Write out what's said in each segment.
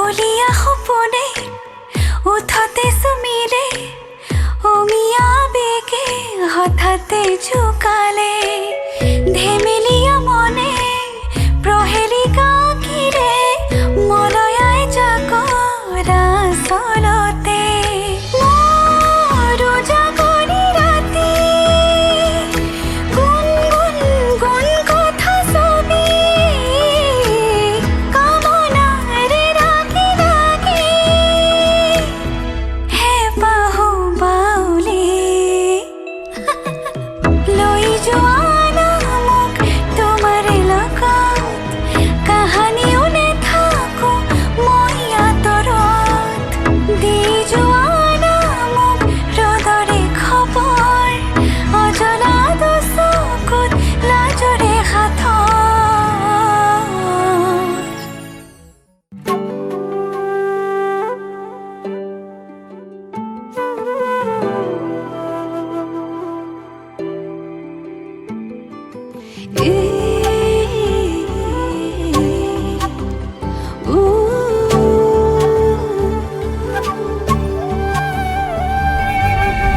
বলিয়া সপোনে উঠতে চুমিলে অমিয়া বেগে হঠাতে ঝুকালে ধেমেলিয়া মনে প্রহেলিকা কিরে মলয়াই জাগরা চলতে মোৰো জাগনি ৰাতি গুণ গুণ গুণ কথা ছবি কামনাৰে ৰাখি ৰাখি হে বাহু বাউলি লৈ যোৱা না মোক তোমাৰ লগত কাহানিও নেথাকো মই আঁতৰত দি যোৱা না মোক ৰ'দৰে খবৰ অজনা দুচকুত লাজৰে সাঁথৰ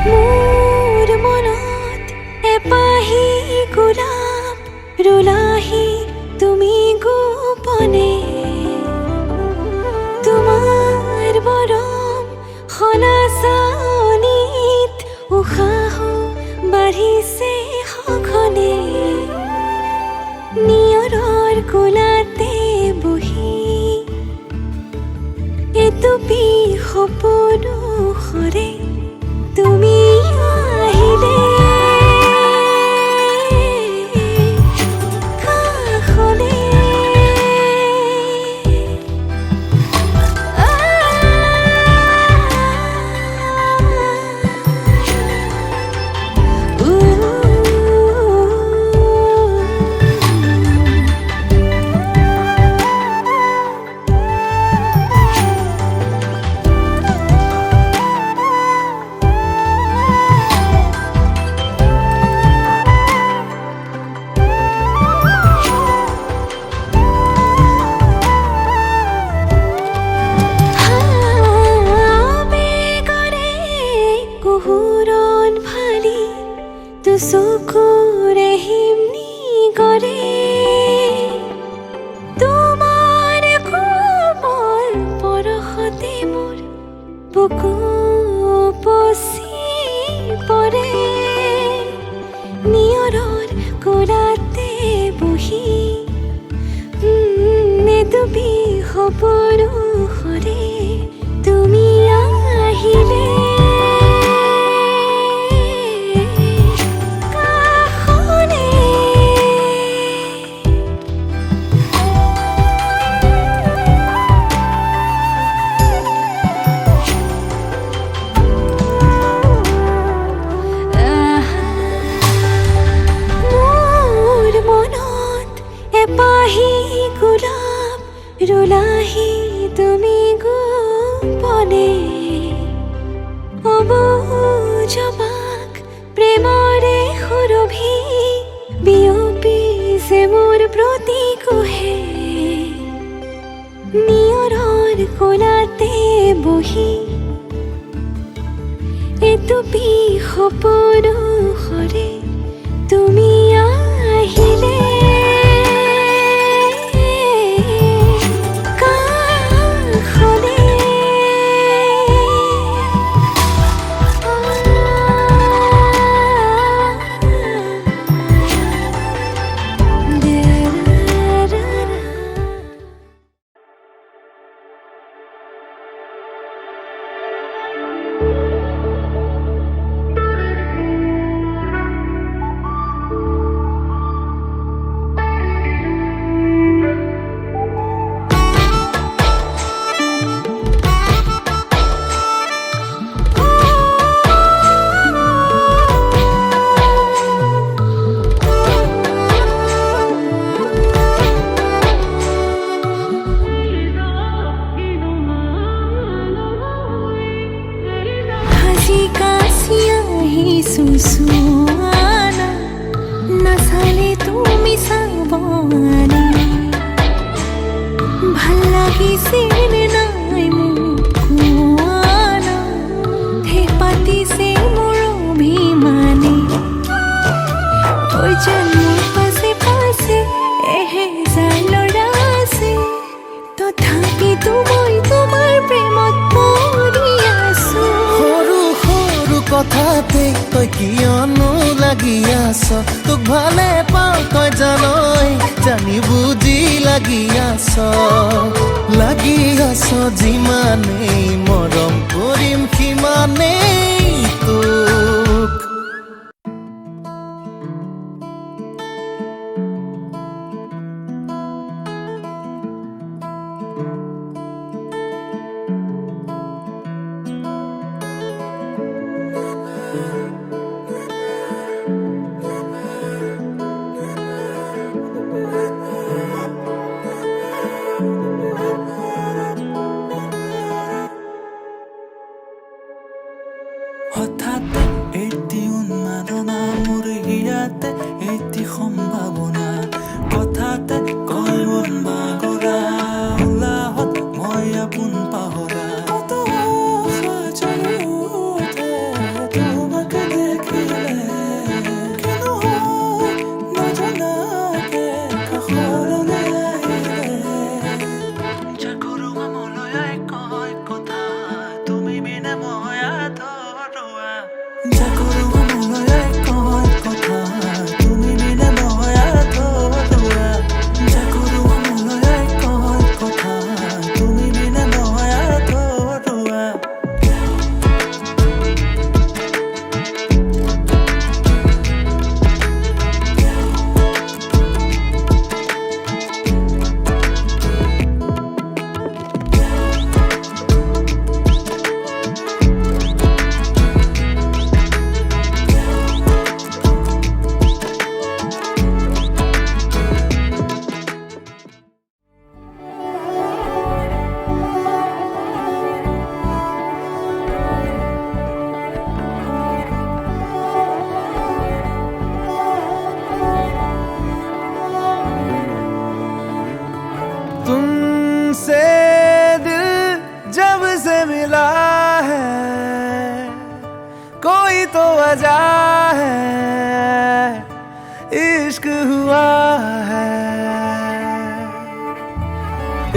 মোৰ মনত এপাহি গোলাপ ৰুলাহি তুমি গোপনে তোমাৰ মৰম সনাচানিত উশাহ বাঢ়িছে সঘনে নিয়ৰৰ কোলাতে বহি এটুপি সপোনো সৰে তুমি আহিলে কাষলে কুহুৰণ ফালি চকুৰে হিমনি কৰে তোমাৰ কোমল পৰশতে মোৰ বুকু উপচি পৰে নিয়ৰৰ কোলাতে বহি এটুপি সপোনো সৰে তুমি আহিলে এপাহি গোলাপ ৰুলাহি তুমি গোপনে অবুজবাক প্ৰেমৰে সুৰভি বিয়পিছে মোৰ প্ৰতি কোহে নিয়ৰৰ কোলাতে বহি এটুপি সপোনো সৰে তুমি আহিলে सुसुआना नसाले तुमी साबने ভাল লাগিছিল না তথাপিতো মই তোমাৰ প্ৰেমত পৰি আছো সৰু সৰু কথাতে তই কিয়নো লাগি আছ তোক ভালে পাওঁ তই জানই জানি বুজি লাগি আছ যিমানেই মৰম কৰিম সিমানেই তোক হঠাতে এটি উন্মাদনা মোৰ হিয়াতে এটি সম্ভাৱনা কথাতে কয় মন বাগৰা উলাহত মই আপোন পাহৰা কত আশা জড়িত তোমাকে দেখিলে কিনো হয় নজনাকে কাষৰলৈ আহিলে জাগৰুৱা মলয়াই কয় কথা তুমি বিনে মই আধৰুৱা জাগৰুৱা মলয়াই কয় কথা তুমি বিনে মই আধৰুৱা জাগৰুৱা মলয়াই কয় কথা তুমি বিনে মই আধৰুৱা तुमसे दिल जब से मिला है कोई तो वजह है इश्क हुआ है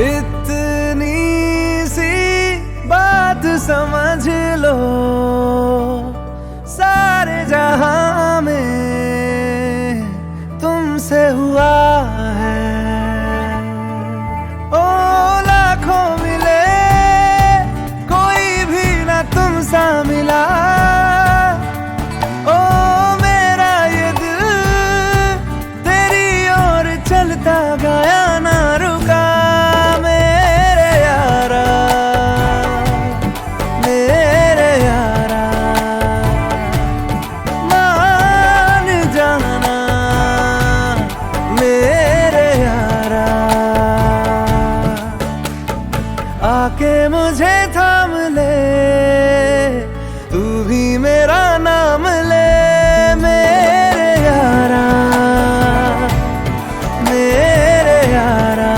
इतनी सी बात समझ लो सारे जहां में तुमसे हुआ है ओ लाखों मिले कोई भी ना तुम सा मिला ओ मेरा ये दिल तेरी ओर चलता गया ना रुका मेरे यारा मान जाना मेरे यारा आके मुझे थाम ले तू भी मेरा नाम ले मेरे यारा मेरे यारा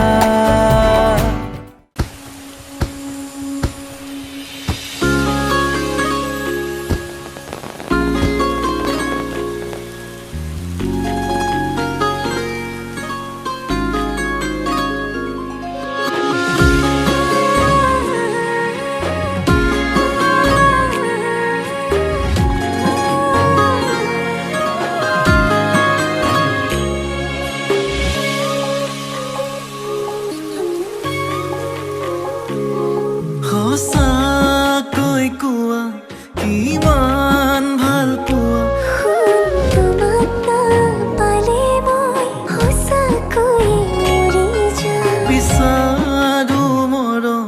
সঁচাকৈ কোৱা কিমান ভাল পোৱা তোমাক নাপালে মই সঁচাকৈয়ে মৰি যাম বিচাৰো মৰম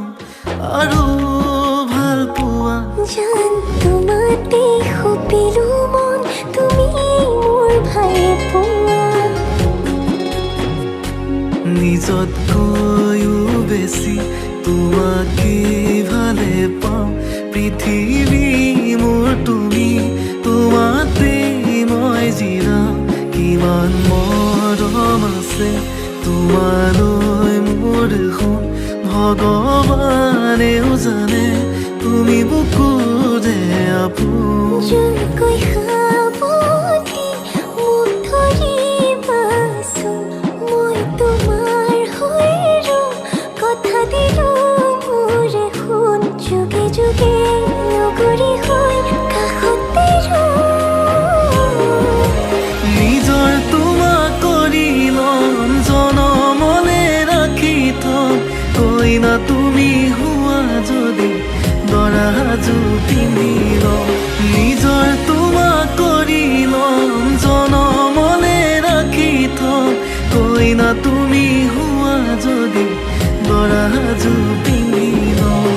আৰু ভাল পোৱা জান তোমাতে সপিলো মন তুমি মোৰ ভাই পোৱা নিজতকৈও বেছি তোমাকে ভালে পাওঁ পৃথিৱী মোৰ তুমি তোমাতে মই জিৰাওঁ কিমান মৰম আছে তোমালৈ মোৰ সোণ ভগৱানেও জানে তুমি বুকুৰে আপোন জোৰকৈ সাৱটি মোক ধৰিবাচোন মই তোমাৰ হৈৰো কথা দিলো দৰাজু পিন্ধি লম নিজৰ তোমাক কৰি লম জনমনে ৰাখি থম কইনা তুমি হোৱা যদি দৰাজু পিন্ধি লম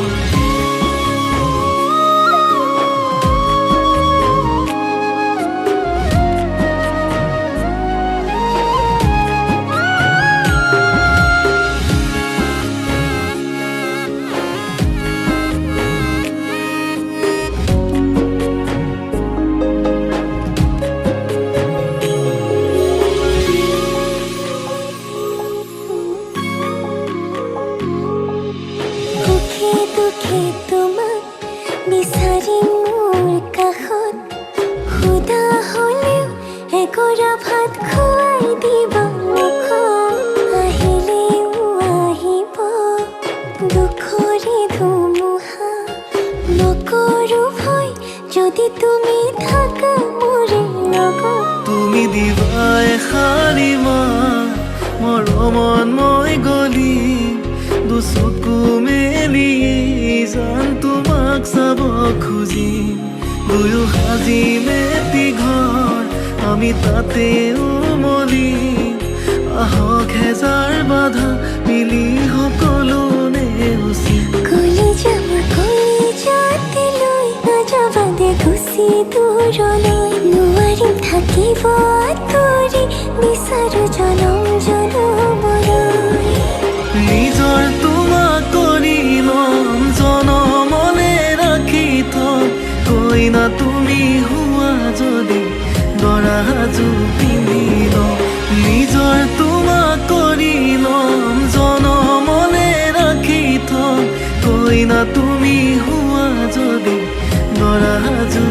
সুখে দুখে তোমাক বিচাৰি মোৰ কাষত খুদা হ'লেও এগৰা ভাত খুৱাই দিব মুখত আহিলেও আহিব দুখৰে ধুমুহা নকৰো ভয় যদি তুমি থাকা মোৰে লগত তুমি দিবা এষাৰি মাত মৰমত মই গলি দুচকু মেলি যান তোমাক চাব খুজিম দুয়ো সাজি মেটি ঘৰ আমি তাতে উমলি আহক হেজাৰ বাধা মিলি সকলো নেওচি কলিজা মোৰ কলিজাতে লৈ নাযাবা দে গুচি দূৰলৈ নোৱাৰিম থাকিব আঁতৰি বিচাৰো জনম জনমলৈ নিজৰ তোমাক কৰি লম জনমনে ৰাখি থম কইনা তুমি হোৱা যদি দৰাজু পিন্ধি লম নিজৰ তোমাক কৰি লম জনমনে ৰাখি থম কইনা তুমি হোৱা যদি দৰাজু